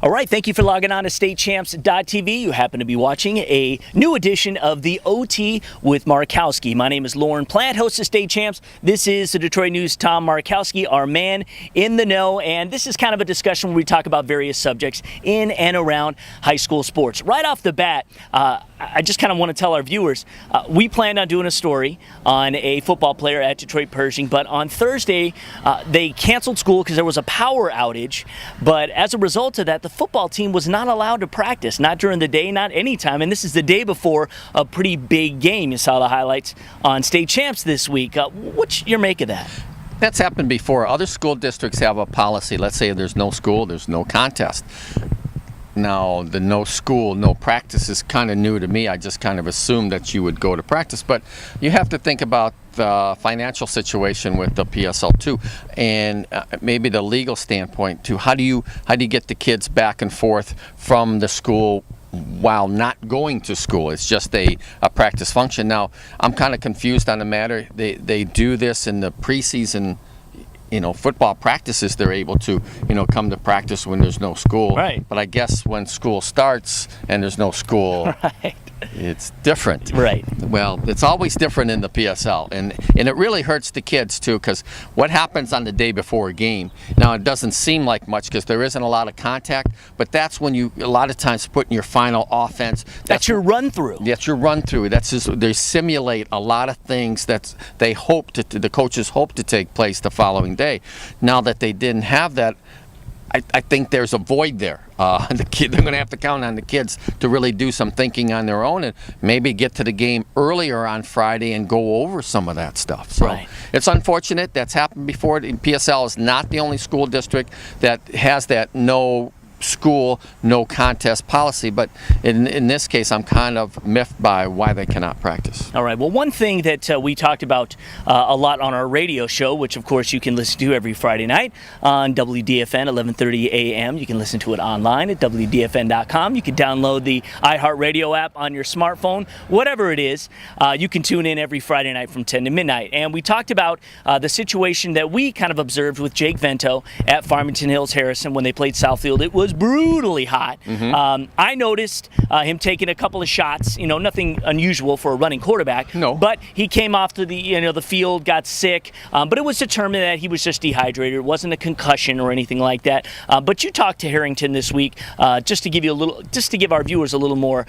All right, thank you for logging on to statechamps.tv. You happen to be watching a new edition of the OT with Markowski. My name is Lorne Plant, host of State Champs. This is the Detroit News' Tom Markowski, our man in the know, and this is kind of a discussion where we talk about various subjects in and around high school sports. Right off the bat, I just kind of want to tell our viewers, we planned on doing a story on a football player at Detroit Pershing, but on Thursday, they canceled school because there was a power outage. But as a result of that, the football team was not allowed to practice, not during the day, not anytime. And this is the day before a pretty big game. You saw the highlights on State Champs this week. What's your make of that? That's happened before. Other school districts have a policy. Let's say there's no school, there's no contest. Now, the no school, no practice is kind of new to me. I just kind of assumed that you would go to practice. But you have to think about the financial situation with the PSL too, and maybe the legal standpoint too. How do you get the kids back and forth from the school while not going to school? It's just a practice function. Now, I'm kind of confused on the matter. They do this in the preseason, football practices. They're able to, come to practice when there's no school. Right. But I guess when school starts and there's no school, right, it's different. Right. Well, it's always different in the PSL, and it really hurts the kids too, because what happens on the day before a game, now it doesn't seem like much because there isn't a lot of contact, but that's when you a lot of times put in your final offense. That's your run through. That's your run through. That's just, they simulate a lot of things that the coaches hope to take place the following day. Now that they didn't have that, I think there's a void there. They're going to have to count on the kids to really do some thinking on their own and maybe get to the game earlier on Friday and go over some of that stuff. So right. It's unfortunate. That's happened before. PSL is not the only school district that has that no school, no contest policy, but in this case, I'm kind of miffed by why they cannot practice. All right. Well, one thing that we talked about a lot on our radio show, which of course you can listen to every Friday night on WDFN 11:30 a.m. You can listen to it online at WDFN.com. You can download the iHeartRadio app on your smartphone, whatever it is. You can tune in every Friday night from 10 to midnight. And we talked about the situation that we kind of observed with Jake Vento at Farmington Hills Harrison when they played Southfield. It was brutally hot. Mm-hmm. I noticed him taking a couple of shots, nothing unusual for a running quarterback. No. But he came off to the field, got sick, but it was determined that he was just dehydrated. It wasn't a concussion or anything like that. But you talked to Harrington this week just to give our viewers a little more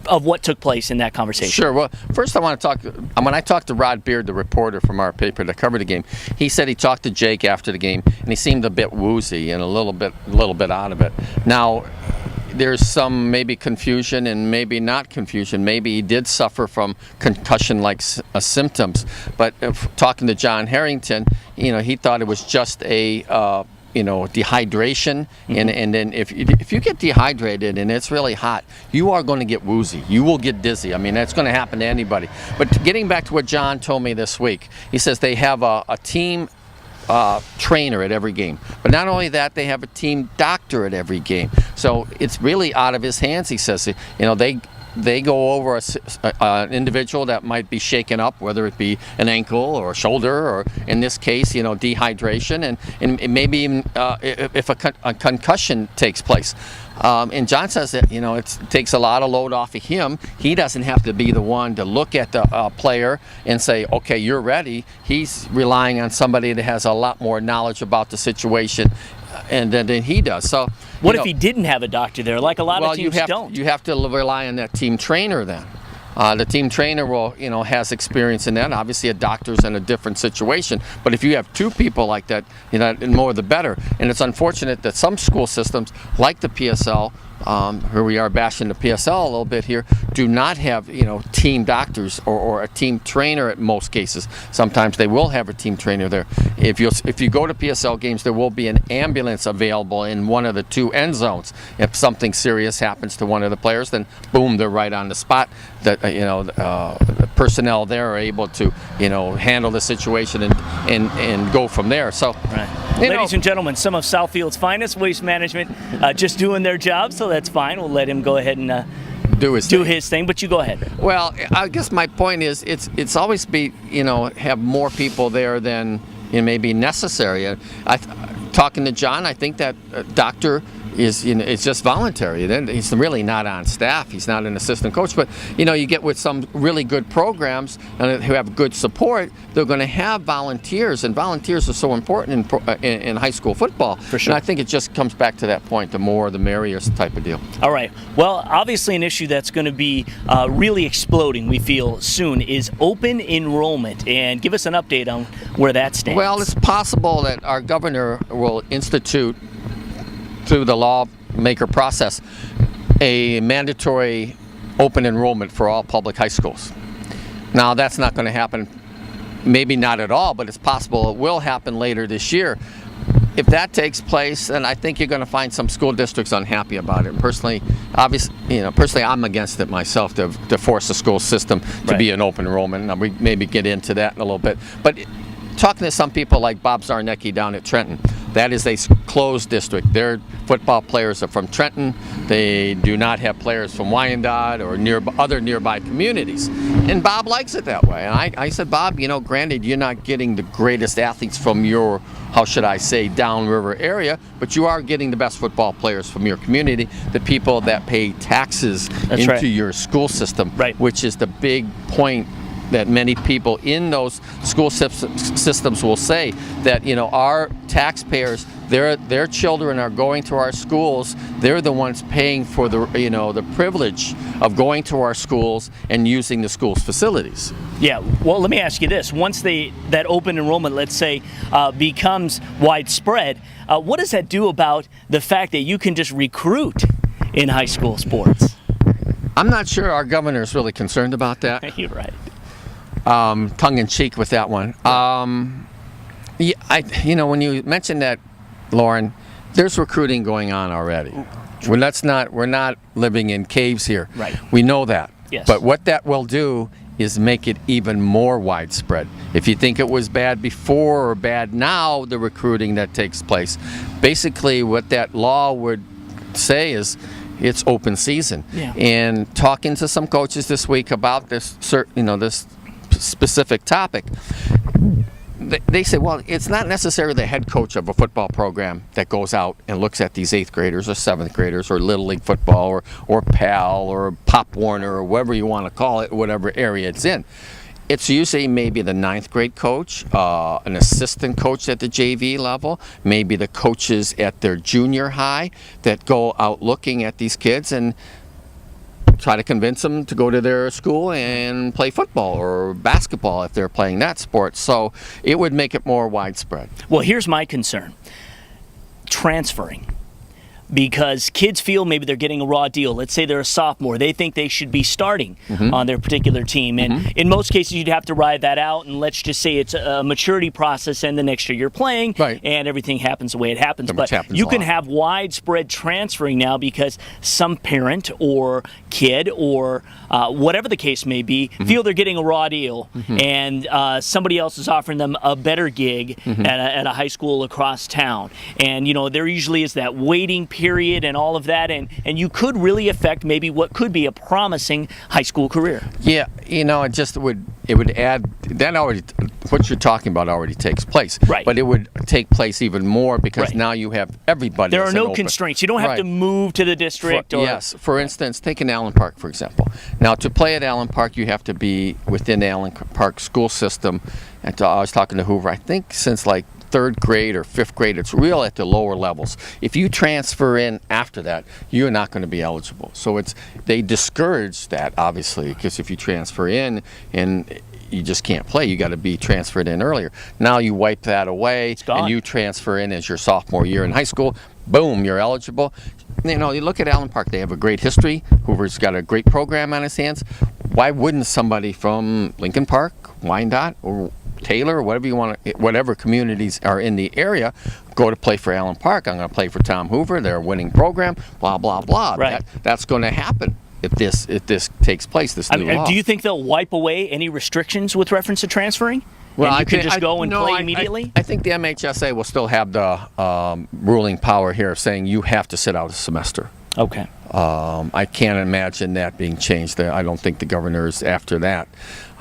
of what took place in that conversation. Sure. Well, first I want to talk, when I talked to Rod Beard, the reporter from our paper that covered the game, he said he talked to Jake after the game, and he seemed a bit woozy and a little bit out of it. Now, there's some maybe confusion and maybe not confusion. Maybe he did suffer from concussion-like symptoms, but talking to John Harrington, he thought it was just a dehydration, mm-hmm. and then if you get dehydrated and it's really hot, you are going to get woozy. You will get dizzy. I mean, that's going to happen to anybody. But getting back to what John told me this week, he says they have a team trainer at every game. But not only that, they have a team doctor at every game. So it's really out of his hands, he says. They go over an individual that might be shaken up, whether it be an ankle or a shoulder, or in this case, dehydration, and maybe even if a concussion takes place. And John says that, it takes a lot of load off of him. He doesn't have to be the one to look at the player and say, okay, you're ready. He's relying on somebody that has a lot more knowledge about the situation and than he does. So, what if he didn't have a doctor there, like a lot of teams don't? You have to rely on that team trainer then. The team trainer has experience in that. Obviously, a doctor's in a different situation. But if you have two people like that, the more the better. And it's unfortunate that some school systems, like the PSL, here we are bashing the PSL a little bit here, do not have team doctors or a team trainer at most cases. Sometimes they will have a team trainer there. If you go to PSL games, there will be an ambulance available in one of the two end zones. If something serious happens to one of the players, then boom, they're right on the spot. That the personnel there are able to handle the situation and go from there. So, right. Ladies and gentlemen, some of Southfield's finest, Waste Management, just doing their job. So that's fine. We'll let him go ahead and do his thing. But you go ahead. Well, I guess my point is it's always have more people there than maybe necessary. talking to John, I think that doctor is, it's just voluntary. Then he's really not on staff. He's not an assistant coach. But you get with some really good programs and who have good support, they're going to have volunteers, and volunteers are so important in high school football. For sure. And I think it just comes back to that point: the more, the merrier type of deal. All right. Well, obviously, an issue that's going to be really exploding, we feel soon, is open enrollment. And give us an update on where that stands. Well, it's possible that our governor will institute, through the lawmaker process, a mandatory open enrollment for all public high schools. Now, that's not going to happen, maybe not at all, but it's possible it will happen later this year. If that takes place, then I think you're going to find some school districts unhappy about it. Personally, personally, I'm against it myself to force the school system to be an open enrollment. Now, we maybe get into that in a little bit. But talking to some people like Bob Zarnecki down at Trenton, that is a closed district. Their football players are from Trenton. They do not have players from Wyandotte or other nearby communities. And Bob likes it that way. And I said, Bob, granted, you're not getting the greatest athletes from your, how should I say, downriver area, but you are getting the best football players from your community, the people that pay taxes into your school system, which is the big point that many people in those school systems will say, that our taxpayers, their children are going to our schools. They're the ones paying for the privilege of going to our schools and using the school's facilities. Yeah. Well, let me ask you this: once that open enrollment, let's say, becomes widespread, what does that do about the fact that you can just recruit in high school sports? I'm not sure our governor is really concerned about that. You're right. Tongue in cheek with that one. When you mentioned that, Lauren, there's recruiting going on already. We're not living in caves here. Right. We know that. Yes. But what that will do is make it even more widespread. If you think it was bad before or bad now, the recruiting that takes place, basically what that law would say is, it's open season. Yeah. And talking to some coaches this week about this, this specific topic, they say, well, it's not necessarily the head coach of a football program that goes out and looks at these 8th graders or 7th graders or Little League football or PAL or Pop Warner or whatever you want to call it, whatever area it's in. It's usually maybe the 9th grade coach, an assistant coach at the JV level, maybe the coaches at their junior high that go out looking at these kids and try to convince them to go to their school and play football or basketball if they're playing that sport. So it would make it more widespread. Well, here's my concern: transferring. Because kids feel maybe they're getting a raw deal. Let's say they're a sophomore. They think they should be starting on their particular team. And in most cases, you'd have to ride that out. And let's just say it's a maturity process, and the next year you're playing, and everything happens the way it happens. But you can have widespread transferring now because some parent or kid or whatever the case may be feel they're getting a raw deal, and somebody else is offering them a better gig at a high school across town. And, there usually is that waiting period and all of that, and you could really affect maybe what could be a promising high school career. Yeah, it would add that. Already, what you're talking about already takes place, but it would take place even more because now you have everybody. There are no constraints. You don't have to move to the district. For instance, take an Allen Park, for example. Now, to play at Allen Park, you have to be within the Allen Park school system. And I was talking to Hoover, I think since like 3rd grade or 5th grade, it's real at the lower levels. If you transfer in after that, you're not going to be eligible. So they discourage that, obviously, because if you transfer in and you just can't play, you got to be transferred in earlier. Now you wipe that away and you transfer in as your sophomore year in high school. Boom, you're eligible. You look at Allen Park, they have a great history. Hoover's got a great program on his hands. Why wouldn't somebody from Lincoln Park, Wyandotte, or Taylor, whatever you want, whatever communities are in the area, go to play for Allen Park? I'm going to play for Tom Hoover. They're a winning program. Blah blah blah. That's going to happen if this takes place. This new law. Do you think they'll wipe away any restrictions with reference to transferring? Well, and you can just go and play immediately? I think the MHSA will still have the ruling power here of saying you have to sit out a semester. Okay. I can't imagine that being changed. I don't think the governors after that,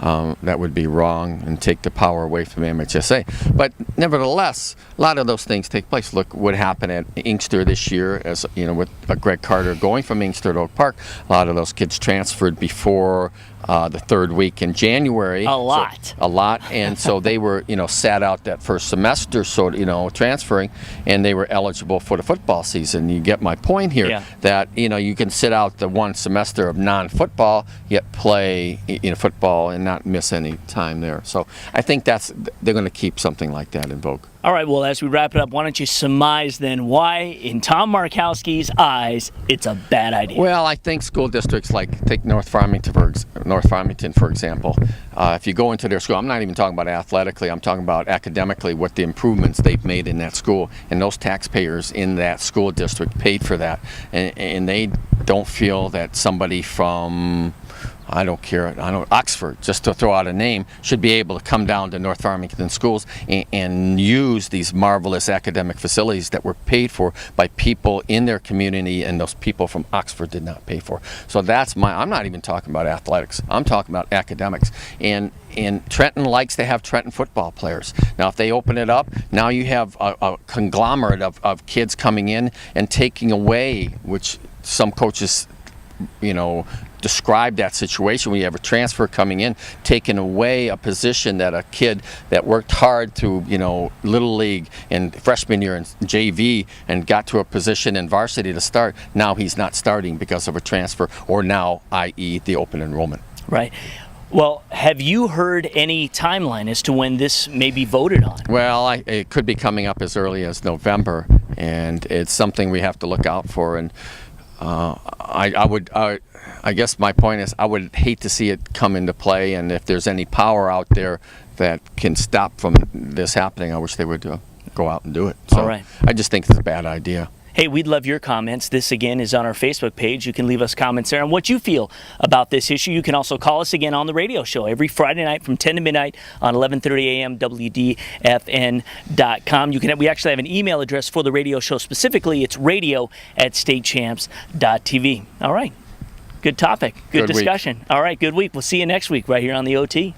that would be wrong and take the power away from MHSA. But nevertheless, a lot of those things take place. Look what happened at Inkster this year, as you know, with Greg Carter going from Inkster to Oak Park. A lot of those kids transferred before the third week in January. A lot. And so they were, sat out that first semester, transferring, and they were eligible for the football season. You get my point here, that, you can sit out the one semester of non-football, yet play, football and not miss any time there. So I think they're going to keep something like that in vogue. All right, well, as we wrap it up, why don't you surmise then why, in Tom Markowski's eyes, it's a bad idea? Well, I think school districts take North Farmington, for example. If you go into their school, I'm not even talking about athletically, I'm talking about academically, what the improvements they've made in that school. And those taxpayers in that school district paid for that. And they don't feel that somebody from, Oxford, just to throw out a name, should be able to come down to North Farmington schools and use these marvelous academic facilities that were paid for by people in their community, and those people from Oxford did not pay for. So I'm not even talking about athletics, I'm talking about academics. And Trenton likes to have Trenton football players. Now, if they open it up, now you have a conglomerate of kids coming in and taking away, which some coaches, describe that situation when you have a transfer coming in, taking away a position that a kid that worked hard through, Little League and freshman year and JV and got to a position in varsity to start, now he's not starting because of a transfer, or now, i.e., the open enrollment. Right. Well, have you heard any timeline as to when this may be voted on? Well, it could be coming up as early as November, and it's something we have to look out for. And I guess my point is, I would hate to see it come into play, and if there's any power out there that can stop from this happening, I wish they would go out and do it. So all right. I just think it's a bad idea. Hey, we'd love your comments. This, again, is on our Facebook page. You can leave us comments there on what you feel about this issue. You can also call us again on the radio show every Friday night from 10 to midnight on 11:30 a.m. WDFN.com. We actually have an email address for the radio show specifically. It's radio@statechamps.tv. All right. Good topic. Good discussion. Week. All right. Good week. We'll see you next week right here on the OT.